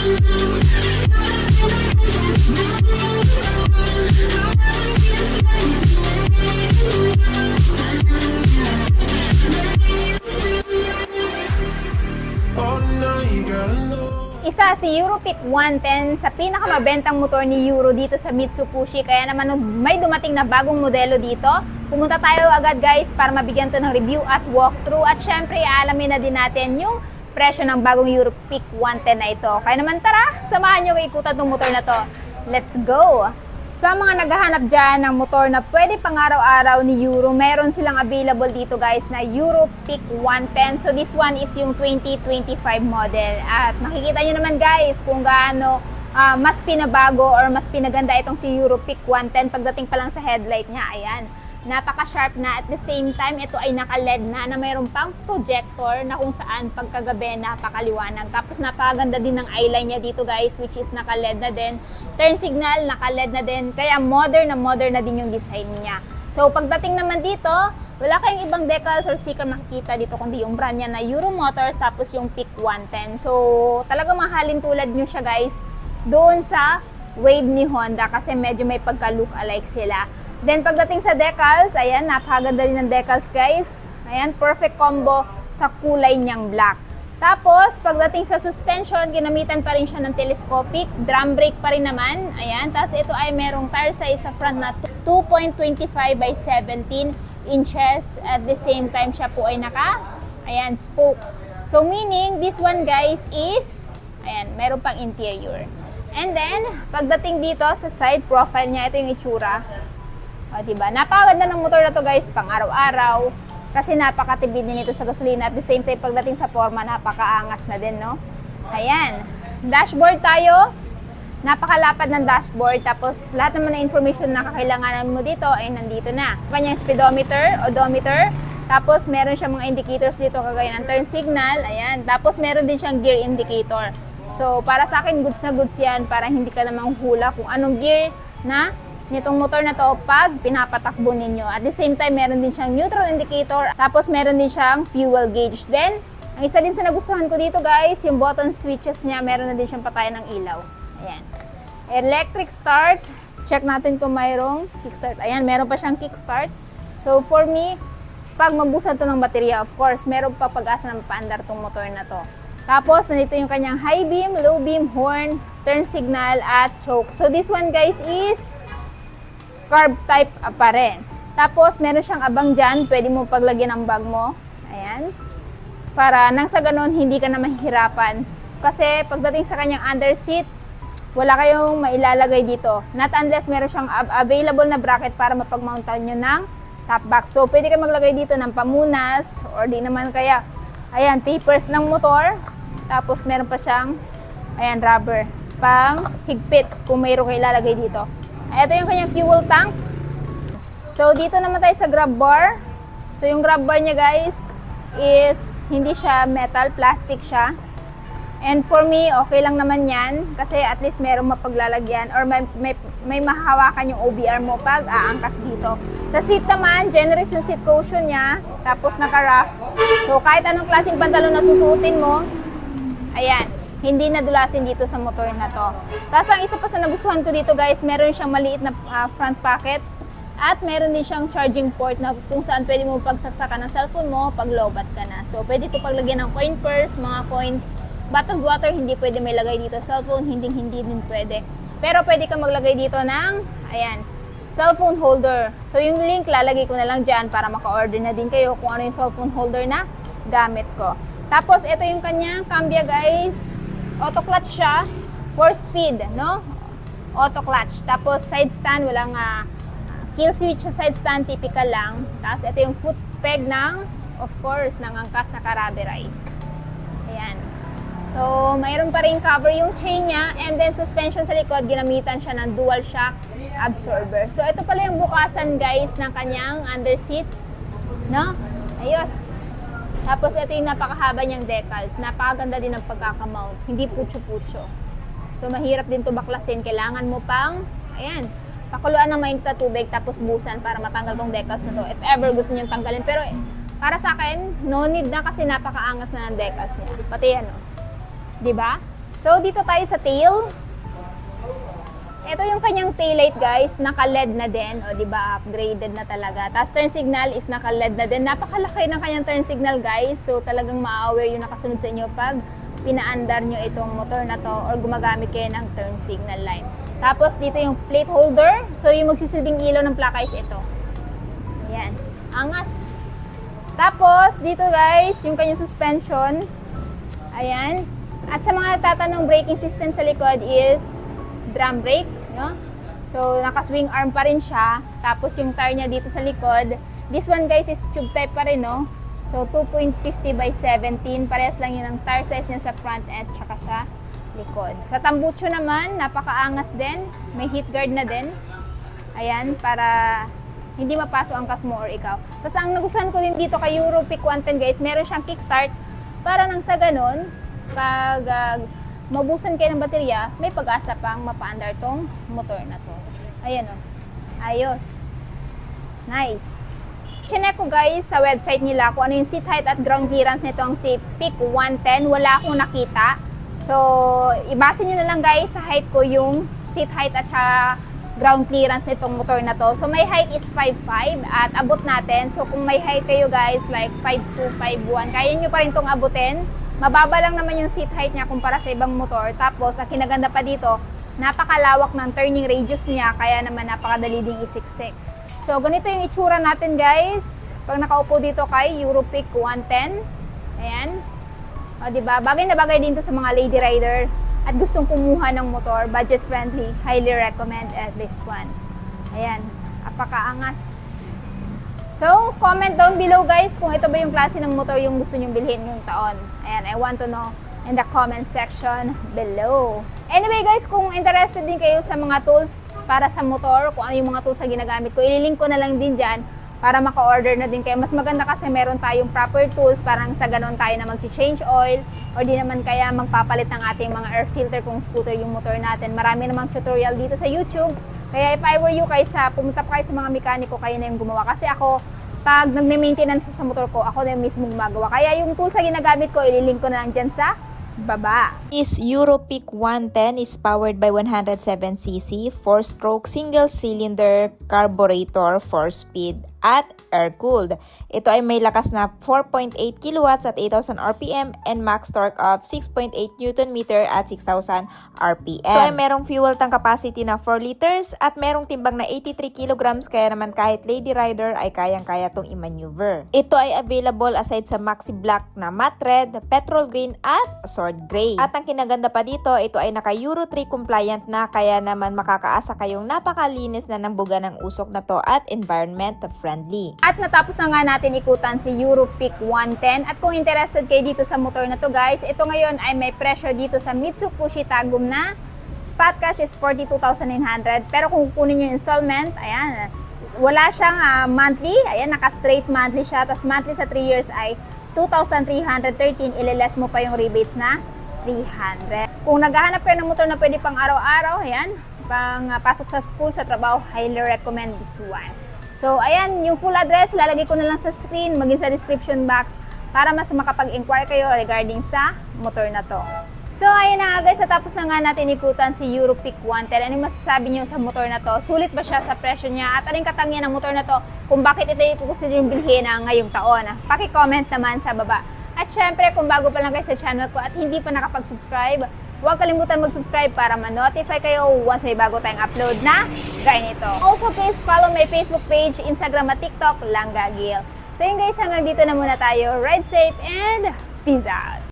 Isa si Europeak 110 sa pinakamabentang motor ni Euro dito sa Mitsubishi. Kaya naman nung may dumating na bagong modelo dito, pumunta tayo agad guys para mabigyan to ng review at walkthrough. At syempre, alamin na din natin yung presyo ng bagong Europeak 110 na ito. Kaya naman tara, samahan nyo kay ikutan tong motor na to. Let's go! Sa mga naghahanap dyan ng motor na pwede pang araw-araw ni Euro, meron silang available dito guys na Europeak 110. So this one is yung 2025 model. At makikita nyo naman guys kung gaano mas pinabago or mas pinaganda itong si Europeak 110 pagdating pa lang sa headlight niya. Ayan. Napaka-sharp na, at the same time, ito ay naka-LED na mayroon pang projector na kung saan pagkagabi napakaliwanag. Tapos napakaganda din ng eyeline niya dito guys, which is naka-LED na din. Turn signal, naka-LED na din. Kaya modern na din yung design niya. So pagdating naman dito, wala kayong ibang decals or sticker makikita dito kundi yung brand niya na Euro Motors tapos yung Peak 110. So talaga mahalin tulad nyo siya guys doon sa Wave ni Honda kasi medyo may pagka-look alike sila. Then pagdating sa decals, ayan, napakaganda din ng decals guys. Ayan, perfect combo sa kulay niyang black. Tapos, pagdating sa suspension, ginamitan pa rin siya ng telescopic. Drum brake pa rin naman. Ayan, tapos ito ay merong tire size sa front na 2.25 by 17 inches. At the same time, siya po ay ayan, spoke. So, meaning, this one guys is, ayan, meron pang interior. And then, pagdating dito sa side profile niya, ito yung itsura. O, diba? Napakaganda ng motor na to guys, pang araw-araw. Kasi napakatipid din ito sa gasolina. At the same time, pagdating sa forma, napakaangas na din, no? Ayan. Dashboard tayo. Napakalapad ng dashboard. Tapos, lahat naman na information na kakailanganan mo dito ay nandito na. Kanyang speedometer, odometer. Tapos, meron siyang mga indicators dito kagaya ng turn signal. Ayan. Tapos, meron din siyang gear indicator. So, para sa akin, goods na goods yan. Para hindi ka namang hula kung anong gear na nitong motor na to pag pinapatakbo ninyo. At the same time, meron din siyang neutral indicator. Tapos, meron din siyang fuel gauge. Then, ang isa din sa nagustuhan ko dito guys, yung button switches niya, meron na din siyang patayan ng ilaw. Ayan. Electric start. Check natin kung mayroong kickstart. Ayan, meron pa siyang kickstart. So, for me, pag mabusan to ng baterya, of course, meron pa pag-asa na mapaandar tong motor na to. Tapos, nandito yung kanyang high beam, low beam, horn, turn signal, at choke. So, this one guys is carb type pa rin. Tapos, meron siyang abang dyan. Pwede mo paglagyan ng bag mo. Ayan. Para nang sa ganun, hindi ka na mahihirapan. Kasi, pagdating sa kanyang under seat, wala kayong mailalagay dito. Not unless meron siyang available na bracket para mapag-mountan nyo ng top box. So, pwede ka maglagay dito ng pamunas or di naman kaya, ayan, papers ng motor. Tapos, meron pa siyang, ayan, rubber. Pang higpit kung mayroon kayo ilalagay dito. Ito yung kanyang fuel tank. So, dito naman tayo sa grab bar. So, yung grab bar niya guys is hindi siya metal, plastic siya. And for me, okay lang naman yan. Kasi at least merong mapaglalagyan or may mahahawakan yung OBR mo pag aangkas dito. Sa seat naman, generous yung seat cushion niya. Tapos naka-rough. So, kahit anong klaseng pantalon na susuotin mo, ayan, hindi nadulasin dito sa motor na to. Tapos ang isa pa sa nagustuhan ko dito guys, meron siyang maliit na front pocket at meron din siyang charging port na kung saan pwede mo pagsaksakan ng cellphone mo pag lowbat ka na. So pwede ito paglagyan ng coin purse, mga coins, bottled water, hindi pwede may lagay dito. Cellphone, hindi din pwede. Pero pwede ka maglagay dito ng, ayan, cellphone holder. So yung link lalagay ko na lang dyan para maka-order na din kayo kung ano yung cellphone holder na gamit ko. Tapos ito yung kanyang cambia guys. Auto clutch siya, 4-speed, no? Auto clutch. Tapos side stand, walang kill switch sa side stand, typical lang. Tapos ito yung foot peg ng, of course, ng angkas na rubberized. Ayan. So, mayroon pa rin cover yung chain niya, and then suspension sa likod, ginamitan siya ng dual shock absorber. So, ito pala yung bukasan guys ng kanyang under seat, no? Ayos. Tapos, ito yung napakahaba niyang decals. Napakaganda din ng pagkakamount. Hindi putyo-putyo. So, mahirap din to baklasin. Kailangan mo pang, ayan, pakuluan ng mainit na tubig tapos busan para matanggal tong decals na to. If ever gusto niyong tanggalin. Pero, para sa akin, no need na kasi napakaangas na ng decals niya. Pati yan, oh. Diba? So, dito tayo sa tail. Ito yung kanyang taillight guys, naka-LED na din. O, di ba? Upgraded na talaga. Tapos turn signal is naka-LED na din. Napakalaki ng kanyang turn signal guys. So, talagang ma-aware yung nakasunod sa inyo pag pinaandar nyo itong motor na to or gumagamit kayo ng turn signal line. Tapos, dito yung plate holder. So, yung magsisilbing ilaw ng plaka is ito. Ayan. Angas. Tapos, dito guys, yung kanyang suspension. Ayan. At sa mga tatanong braking system sa likod is drum brake, no? So, naka-swing arm pa rin siya. Tapos, yung tire niya dito sa likod. This one, guys, is tube type pa rin, no? So, 2.50 by 17. Parehas lang yun ang tire size niya sa front end tsaka sa likod. Sa tambucho naman, napakaangas din. May heat guard na din. Ayan, para hindi mapaso ang kas mo or ikaw. Tapos, ang nagustuhan ko din dito kay Euro Peak 110, guys, meron siyang kickstart. Para nang sa ganun, pag maubusan kayo ng baterya, may pag-asa pang mapaandar tong motor na to. Ayan o. Ayos. Nice. Chinek ko guys sa website nila kung ano yung seat height at ground clearance nitong si Peak 110. Wala akong nakita. So, ibase nyo na lang guys sa height ko yung seat height at saka ground clearance nitong motor na to. So, may height is 5'5" at abot natin. So, kung may height kayo guys, like 5'2", 5'1", kaya nyo pa rin tong abutin. Mababa lang naman yung seat height niya kumpara sa ibang motor. Tapos, ang kinaganda pa dito, napakalawak ng turning radius niya, kaya naman napakadali ding isiksik. So, ganito yung itsura natin guys. Pag nakaupo dito kay Euro Peak 110. Ayan. O, diba? Bagay na bagay din to sa mga lady rider at gustong kumuha ng motor, budget friendly. Highly recommend at this one. Ayan. Apakaangas. So, comment down below guys kung ito ba yung klase ng motor yung gusto nyong bilhin ngayong taon. Ayan, I want to know in the comment section below. Anyway guys, kung interested din kayo sa mga tools para sa motor, kung ano yung mga tools na ginagamit ko, ililink ko na lang din dyan para maka-order na din kayo. Mas maganda kasi meron tayong proper tools, parang sa ganon tayo na mag-change oil or di naman kaya magpapalit ng ating mga air filter kung scooter yung motor natin. Marami namang tutorial dito sa YouTube. Kaya if I were you guys, pumunta pa kayo sa mga mekaniko, kayo na yung gumawa. Kasi ako, pag nagme-maintenance sa motor ko, ako na yung mismo gumagawa. Kaya yung tools na ginagamit ko, ililink ko na lang dyan sa baba. This Euro Peak 110 is powered by 107cc 4-stroke single-cylinder carburetor 4-speed at air-cooled. Ito ay may lakas na 4.8 kilowatts at 8,000 RPM and max torque of 6.8 Nm at 6,000 RPM. Ito ay merong fuel tank capacity na 4 liters at merong timbang na 83 kilograms, kaya naman kahit lady rider ay kayang-kaya tong i-maneuver. Ito ay available aside sa Maxi Black na matte red, petrol green at sword gray. At ang kinaganda pa dito, ito ay naka Euro 3 compliant na, kaya naman makakaasa kayong napakalinis na ng buga ng usok na to at environment friendly. At natapos na nga natin ikutan si Euro Peak 110. At kung interested kayo dito sa motor na to guys, ito ngayon ay may presyo dito sa Mitsubishi Tagum na spot cash is 42,900. Pero kung kukunin nyo yung installment, ayan, wala siyang monthly. Ayan, naka-straight monthly siya. Tapos monthly sa 3 years ay 2,313. Ililess mo pa yung rebates na 300. Kung naghahanap kayo ng motor na pwede pang araw-araw, ayan, pang pasok sa school, sa trabaho, highly recommend this one. So, ayan, yung full address, lalagay ko na lang sa screen, maging sa description box para mas makapag-inquire kayo regarding sa motor na to. So, ayun na nga guys, natapos na nga natin ikutan si Euro Peak 110. Anong masasabi niyo sa motor na to? Sulit ba siya sa presyo niya? At anong katangian ng motor na to? Kung bakit ito yung kukonsider yung bilhin na ngayong taon? Paki-comment naman sa baba. At syempre, kung bago pa lang guys sa channel ko at hindi pa nakapag-subscribe, huwag kalimutan mag-subscribe para ma-notify kayo once may bago tayong upload na gaya nito. Also, please follow my Facebook page, Instagram at TikTok, Langga Gil. So yun guys, hanggang dito na muna tayo. Ride safe and peace out!